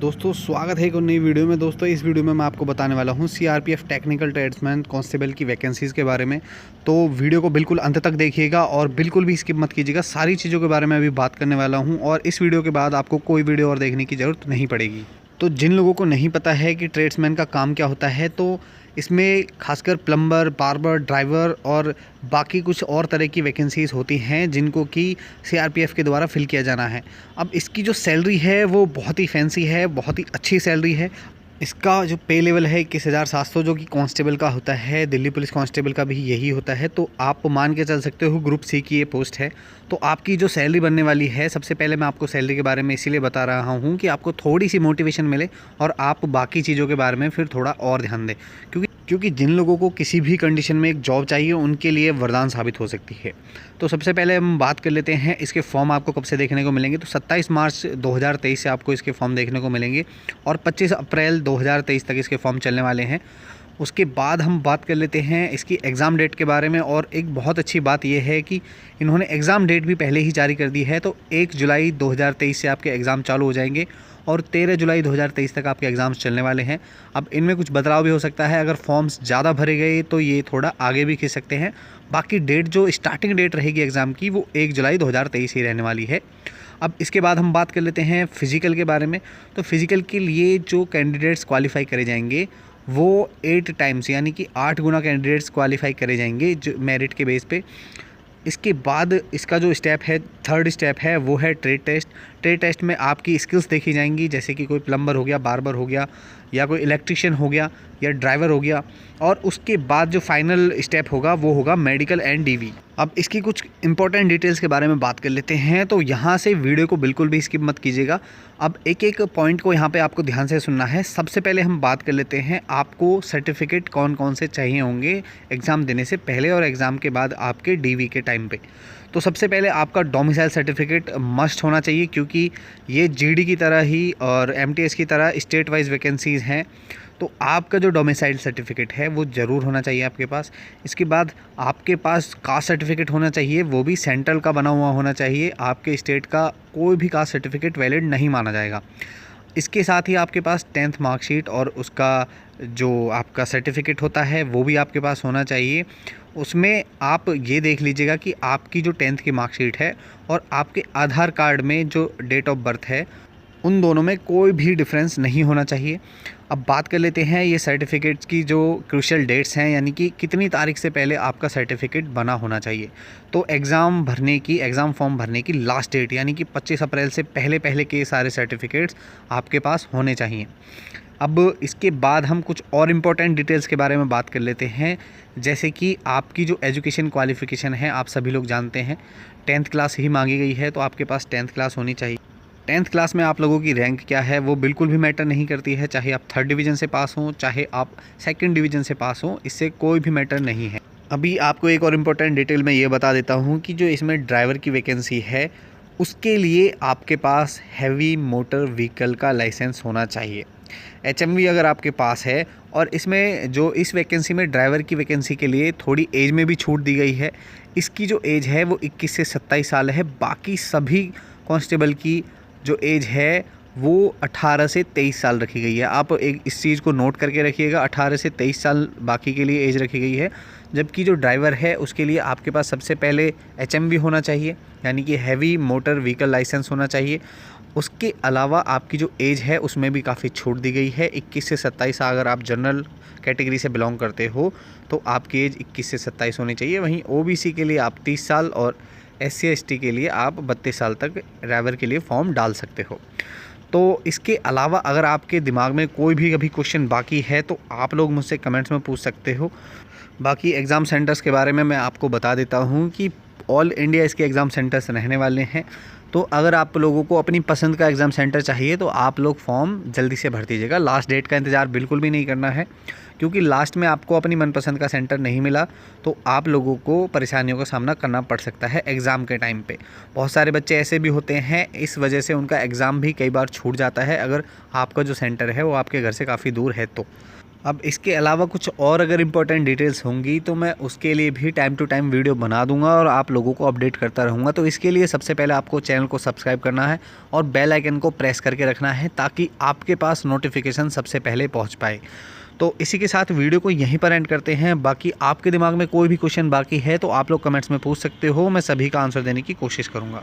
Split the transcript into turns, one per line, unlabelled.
दोस्तों स्वागत है एक और नई वीडियो में। दोस्तों इस वीडियो में मैं आपको बताने वाला हूं सीआरपीएफ टेक्निकल ट्रेड्समैन कांस्टेबल की वैकेंसीज़ के बारे में। तो वीडियो को बिल्कुल अंत तक देखिएगा और बिल्कुल भी स्किप मत कीजिएगा। सारी चीज़ों के बारे में अभी बात करने वाला हूं और इस वीडियो के बाद आपको कोई वीडियो और देखने की ज़रूरत नहीं पड़ेगी। तो जिन लोगों को नहीं पता है कि ट्रेड्समैन का काम क्या होता है, तो इसमें खासकर प्लम्बर, बार्बर, ड्राइवर और बाकी कुछ और तरह की वैकेंसीज़ होती हैं जिनको कि सीआरपीएफ के द्वारा फिल किया जाना है। अब इसकी जो सैलरी है वो बहुत ही फैंसी है, बहुत ही अच्छी सैलरी है। इसका जो पे लेवल है 21,700, जो कि कांस्टेबल का होता है, दिल्ली पुलिस कांस्टेबल का भी यही होता है। तो आप मान के चल सकते हो ग्रुप सी की ये पोस्ट है। तो आपकी जो सैलरी बनने वाली है, सबसे पहले मैं आपको सैलरी के बारे में इसीलिए बता रहा हूँ कि आपको थोड़ी सी मोटिवेशन मिले और आप बाकी चीज़ों के बारे में फिर थोड़ा और ध्यान दें, क्योंकि जिन लोगों को किसी भी कंडीशन में एक जॉब चाहिए उनके लिए वरदान साबित हो सकती है। तो सबसे पहले हम बात कर लेते हैं इसके फॉर्म आपको कब से देखने को मिलेंगे। तो 27 मार्च 2023 से आपको इसके फॉर्म देखने को मिलेंगे और 25 अप्रैल 2023 तक इसके फॉर्म चलने वाले हैं। उसके बाद हम बात कर लेते हैं इसकी एग्ज़ाम डेट के बारे में। और एक बहुत अच्छी बात यह है कि इन्होंने एग्ज़ाम डेट भी पहले ही जारी कर दी है। तो 1 जुलाई 2023 से आपके एग्ज़ाम चालू हो जाएंगे और 13 जुलाई 2023 तक आपके एग्ज़ाम्स चलने वाले हैं। अब इनमें कुछ बदलाव भी हो सकता है, अगर फॉर्म्स ज़्यादा भरे गए तो ये थोड़ा आगे भी खींच सकते हैं। बाकी डेट जो स्टार्टिंग डेट रहेगी एग्ज़ाम की वो 1 जुलाई 2023 ही रहने वाली है। अब इसके बाद हम बात कर लेते हैं फ़िज़िकल के बारे में। तो फ़िज़िकल के लिए जो कैंडिडेट्स क्वालिफ़ाई करे जाएंगे वो 8 टाइम्स यानी कि 8 गुना कैंडिडेट्स क्वालिफ़ाई करे जाएंगे जो मेरिट के बेस पे। इसके बाद इसका जो स्टेप है, थर्ड स्टेप है, वो है ट्रेड टेस्ट। ट्रेड टेस्ट में आपकी स्किल्स देखी जाएंगी, जैसे कि कोई प्लम्बर हो गया, बार्बर हो गया, या कोई इलेक्ट्रिशियन हो गया, या ड्राइवर हो गया। और उसके बाद जो फाइनल स्टेप होगा वो होगा मेडिकल एंड डीवी। अब इसकी कुछ इंपॉर्टेंट डिटेल्स के बारे में बात कर लेते हैं। तो यहाँ से वीडियो को बिल्कुल भी स्किप मत कीजिएगा। अब एक एक पॉइंट को यहाँ पे आपको ध्यान से सुनना है। सबसे पहले हम बात कर लेते हैं आपको सर्टिफिकेट कौन कौन से चाहिए होंगे एग्ज़ाम देने से पहले और एग्ज़ाम के बाद आपके डीवी के टाइम पे। तो सबसे पहले आपका डोमिसाइल सर्टिफिकेट मस्ट होना चाहिए, क्योंकि ये जीडी की तरह ही और एमटीएस की तरह स्टेट वाइज वैकेंसीज़ हैं। तो आपका जो डोमिसाइल सर्टिफिकेट है वो ज़रूर होना चाहिए आपके पास। इसके बाद आपके पास कास्ट सर्टिफिकेट होना चाहिए, वो भी सेंट्रल का बना हुआ होना चाहिए। आपके स्टेट का कोई भी कास्ट सर्टिफिकेट वैलिड नहीं माना जाएगा। इसके साथ ही आपके पास 10th मार्कशीट और उसका जो आपका सर्टिफिकेट होता है वो भी आपके पास होना चाहिए। उसमें आप ये देख लीजिएगा कि आपकी जो 10th की मार्कशीट है और आपके आधार कार्ड में जो डेट ऑफ बर्थ है उन दोनों में कोई भी डिफरेंस नहीं होना चाहिए। अब बात कर लेते हैं ये सर्टिफिकेट्स की जो क्रूशियल डेट्स हैं, यानी कि कितनी तारीख से पहले आपका सर्टिफिकेट बना होना चाहिए। तो एग्ज़ाम फॉर्म भरने की लास्ट डेट यानी कि 25 अप्रैल से पहले पहले के सारे सर्टिफिकेट्स आपके पास होने चाहिए। अब इसके बाद हम कुछ और इम्पोर्टेंट डिटेल्स के बारे में बात कर लेते हैं, जैसे कि आपकी जो एजुकेशन क्वालिफ़िकेशन है। आप सभी लोग जानते हैं 10th क्लास ही मांगी गई है, तो आपके पास 10th क्लास होनी चाहिए। 10th क्लास में आप लोगों की रैंक क्या है वो बिल्कुल भी मैटर नहीं करती है, चाहे आप 3rd डिवीज़न से पास हों, चाहे आप 2nd डिवीज़न से पास हों, इससे कोई भी मैटर नहीं है। अभी आपको एक और इम्पोर्टेंट डिटेल मैं ये बता देता हूँ कि जो इसमें ड्राइवर की वैकेंसी है उसके लिए आपके पास हैवी मोटर व्हीकल का लाइसेंस होना चाहिए। एचएमवी अगर आपके पास है, और इसमें जो इस वैकेंसी में ड्राइवर की वैकेंसी के लिए थोड़ी एज में भी छूट दी गई है। इसकी जो एज है वो 21 से 27 साल है। बाकी सभी कांस्टेबल की जो एज है वो 18 से 23 साल रखी गई है। आप एक इस चीज़ को नोट करके रखिएगा, 18 से 23 साल बाकी के लिए एज रखी गई है। जबकि जो ड्राइवर है उसके लिए आपके पास सबसे पहले एचएमवी होना चाहिए, यानी कि हैवी मोटर व्हीकल लाइसेंस होना चाहिए। उसके अलावा आपकी जो एज है उसमें भी काफ़ी छूट दी गई है। 21 से 27 अगर आप जनरल कैटेगरी से बिलोंग करते हो तो आपकी एज 21 से 27 होनी चाहिए। वहीं ओबीसी के लिए आप 30 साल और SC ST के लिए आप 32 साल तक ड्राइवर के लिए फॉर्म डाल सकते हो। तो इसके अलावा अगर आपके दिमाग में कोई भी अभी क्वेश्चन बाकी है तो आप लोग मुझसे कमेंट्स में पूछ सकते हो। बाकी एग्ज़ाम सेंटर्स के बारे में मैं आपको बता देता हूँ कि ऑल इंडिया इसके एग्ज़ाम सेंटर्स रहने वाले हैं। तो अगर आप लोगों को अपनी पसंद का एग्ज़ाम सेंटर चाहिए तो आप लोग फॉर्म जल्दी से भर दीजिएगा। लास्ट डेट का इंतज़ार बिल्कुल भी नहीं करना है, क्योंकि लास्ट में आपको अपनी मनपसंद का सेंटर नहीं मिला तो आप लोगों को परेशानियों का सामना करना पड़ सकता है एग्ज़ाम के टाइम पे। बहुत सारे बच्चे ऐसे भी होते हैं, इस वजह से उनका एग्ज़ाम भी कई बार छूट जाता है अगर आपका जो सेंटर है वो आपके घर से काफ़ी दूर है तो। अब इसके अलावा कुछ और अगर इम्पोर्टेंट डिटेल्स होंगी तो मैं उसके लिए भी टाइम टू टाइम वीडियो बना दूंगा और आप लोगों को अपडेट करता रहूँगा। तो इसके लिए सबसे पहले आपको चैनल को सब्सक्राइब करना है और बेल आइकन को प्रेस करके रखना है ताकि आपके पास नोटिफिकेशन सबसे पहले पहुँच पाए। तो इसी के साथ वीडियो को यहीं पर एंड करते हैं। बाकी आपके दिमाग में कोई भी क्वेश्चन बाकी है तो आप लोग कमेंट्स में पूछ सकते हो, मैं सभी का आंसर देने की कोशिश करूँगा।